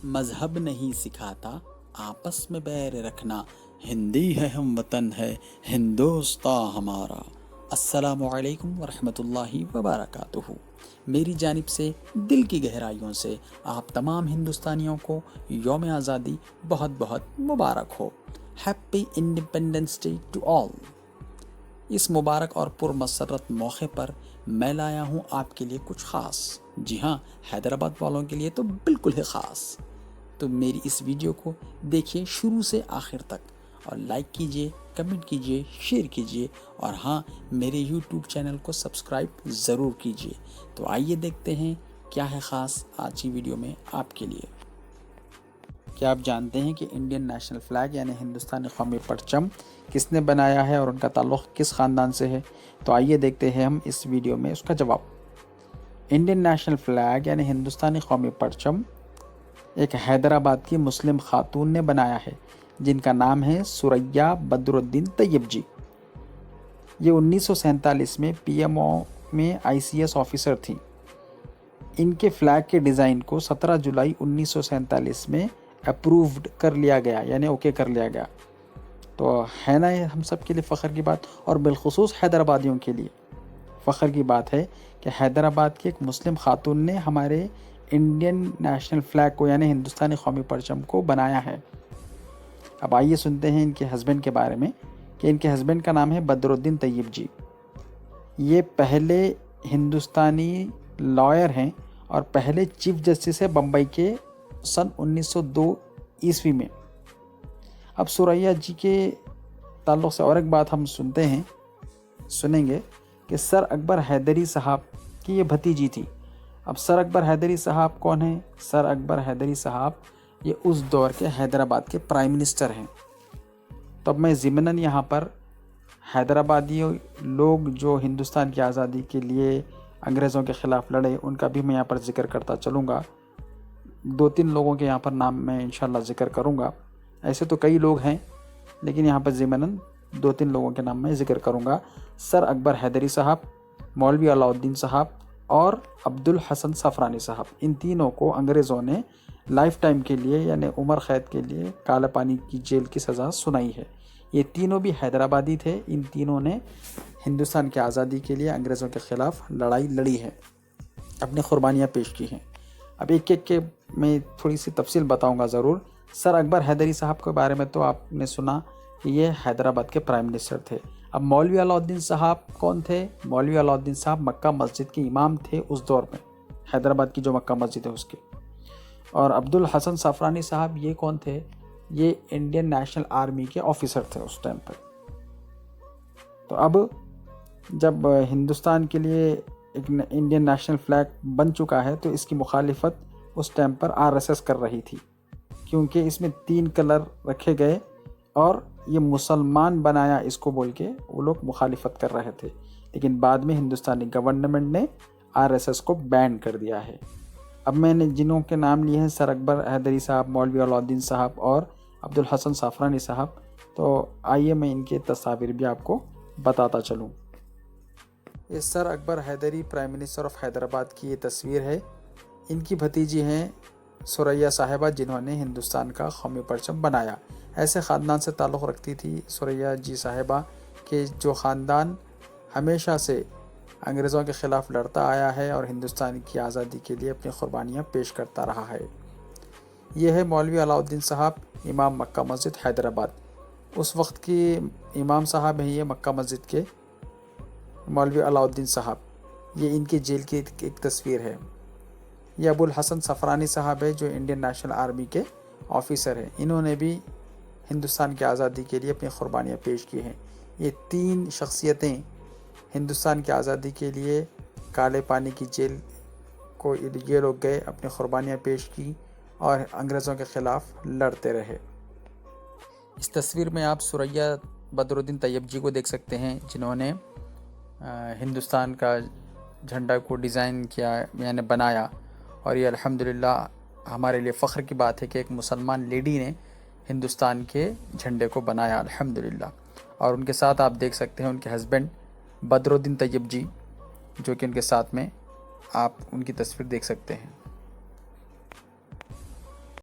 مذہب نہیں سکھاتا آپس میں بیر رکھنا، ہندی ہے ہم وطن ہے ہندوستاں ہمارا۔ السلام علیکم ورحمۃ اللہ وبرکاتہ۔ میری جانب سے دل کی گہرائیوں سے آپ تمام ہندوستانیوں کو یوم آزادی بہت بہت مبارک ہو۔ Happy independence day to all. اس مبارک اور پرمسرت موقع پر میں لایا ہوں آپ کے لیے کچھ خاص، جی ہاں، حیدرآباد والوں کے لیے تو بالکل ہی خاص۔ تو میری اس ویڈیو کو دیکھیے شروع سے آخر تک، اور لائک کیجئے، کمنٹ کیجئے، شیئر کیجئے، اور ہاں، میرے یوٹیوب چینل کو سبسکرائب ضرور کیجئے۔ تو آئیے دیکھتے ہیں کیا ہے خاص آج کی ویڈیو میں آپ کے لیے۔ کیا آپ جانتے ہیں کہ انڈین نیشنل فلیگ یعنی ہندوستانی قومی پرچم کس نے بنایا ہے اور ان کا تعلق کس خاندان سے ہے؟ تو آئیے دیکھتے ہیں ہم اس ویڈیو میں اس کا جواب۔ انڈین نیشنل فلیگ یعنی ہندوستانی قومی پرچم ایک حیدرآباد کی مسلم خاتون نے بنایا ہے، جن کا نام ہے ثریا بدر الدین طیب جی۔ یہ 1947 میں پی ایم او میں ICS آفیسر تھیں۔ ان کے فلیگ کے ڈیزائن کو 17 جولائی 1947 میں اپرووڈ کر لیا گیا، یعنی اوکے کر لیا گیا۔ تو ہے نا یہ ہم سب کے لیے فخر کی بات، اور بالخصوص حیدرآبادیوں کے لیے فخر کی بات ہے کہ حیدرآباد کی ایک مسلم خاتون نے ہمارے انڈین نیشنل فلیگ کو یعنی ہندوستانی قومی پرچم کو بنایا ہے۔ اب آئیے سنتے ہیں ان کے ہسبینڈ کے بارے میں کہ ان کے ہسبینڈ کا نام ہے بدر الدین طیب جی۔ یہ پہلے ہندوستانی لائر ہیں اور پہلے چیف جسٹس ہے بمبئی کے سن 1902 میں۔ اب ثریا جی کے تعلق سے اور ایک بات ہم سنیں گے کہ سر اکبر حیدری صاحب کی یہ بھتیجی تھی۔ اب سر اکبر حیدری صاحب کون ہیں؟ سر اکبر حیدری صاحب یہ اس دور کے حیدرآباد کے پرائم منسٹر ہیں۔ تو اب میں ضمناً یہاں پر حیدرآبادی لوگ جو ہندوستان کی آزادی کے لیے انگریزوں کے خلاف لڑے، ان کا بھی میں یہاں پر ذکر کرتا چلوں گا۔ 2-3 لوگوں کے یہاں پر نام میں انشاءاللہ ذکر کروں گا، ایسے تو کئی لوگ ہیں لیکن یہاں پر ضمناً 2-3 لوگوں کے نام میں ذکر کروں گا۔ سر اکبر حیدری صاحب، مولوی علاء الدین صاحب اور عبد الحسن صفرانی صاحب، ان تینوں کو انگریزوں نے لائف ٹائم کے لیے یعنی عمر قید کے لیے کالا پانی کی جیل کی سزا سنائی ہے۔ یہ تینوں بھی حیدرآبادی تھے۔ ان تینوں نے ہندوستان کی آزادی کے لیے انگریزوں کے خلاف لڑائی لڑی ہے، اپنی قربانیاں پیش کی ہیں۔ اب ایک ایک کے میں تھوڑی سی تفصیل بتاؤں گا ضرور۔ سر اکبر حیدری صاحب کے بارے میں تو آپ نے سنا کہ یہ حیدرآباد کے پرائم منسٹر تھے۔ اب مولوی علاء الدین صاحب کون تھے؟ مولوی علاء الدین صاحب مکہ مسجد کے امام تھے اس دور میں، حیدرآباد کی جو مکہ مسجد ہے اس کے۔ اور عبد الحسن صفرانی صاحب یہ کون تھے؟ یہ انڈین نیشنل آرمی کے آفیسر تھے اس ٹائم پر۔ تو اب جب ہندوستان کے لیے ایک انڈین نیشنل فلیگ بن چکا ہے تو اس کی مخالفت اس ٹائم پر RSS کر رہی تھی، کیونکہ اس میں 3 کلر رکھے گئے اور یہ مسلمان بنایا اس کو بول کے وہ لوگ مخالفت کر رہے تھے، لیکن بعد میں ہندوستانی گورنمنٹ نے RSS کو بین کر دیا ہے۔ اب میں نے جنہوں کے نام لیے ہیں سر اکبر حیدری صاحب، مولوی علاء الدین صاحب اور عبد الحسن صفرانی صاحب، تو آئیے میں ان کے تصاویر بھی آپ کو بتاتا چلوں۔ یہ سر اکبر حیدری پرائم منسٹر آف حیدرآباد کی یہ تصویر ہے۔ ان کی بھتیجی ہیں ثریا صاحبہ، جنہوں نے ہندوستان کا قومی پرچم بنایا۔ ایسے خاندان سے تعلق رکھتی تھی ثریا جی صاحبہ کہ جو خاندان ہمیشہ سے انگریزوں کے خلاف لڑتا آیا ہے اور ہندوستان کی آزادی کے لیے اپنی قربانیاں پیش کرتا رہا ہے۔ یہ ہے مولوی علاء الدین صاحب، امام مکہ مسجد حیدرآباد۔ اس وقت کی امام صاحب ہیں یہ مکہ مسجد کے، مولوی علاء الدین صاحب۔ یہ ان کی جیل کی ایک تصویر ہے۔ یہ ابو الحسن صفرانی صاحب ہے جو انڈین نیشنل آرمی کے آفیسر ہیں۔ انہوں نے بھی ہندوستان کی آزادی کے لیے اپنی قربانیاں پیش کی ہیں۔ یہ 3 شخصیتیں ہندوستان کی آزادی کے لیے کالے پانی کی جیل کو یہ لوگ گئے، اپنی قربانیاں پیش کی اور انگریزوں کے خلاف لڑتے رہے۔ اس تصویر میں آپ ثریا بدر الدین طیب جی کو دیکھ سکتے ہیں، جنہوں نے ہندوستان کا جھنڈا کو ڈیزائن کیا یعنی بنایا، اور یہ الحمدللہ ہمارے لیے فخر کی بات ہے کہ ایک مسلمان لیڈی نے ہندوستان کے جھنڈے کو بنایا الحمدللہ۔ اور ان کے ساتھ آپ دیکھ سکتے ہیں ان کے ہسبینڈ بدر الدین طیب جی، جو کہ ان کے ساتھ میں آپ ان کی تصویر دیکھ سکتے ہیں۔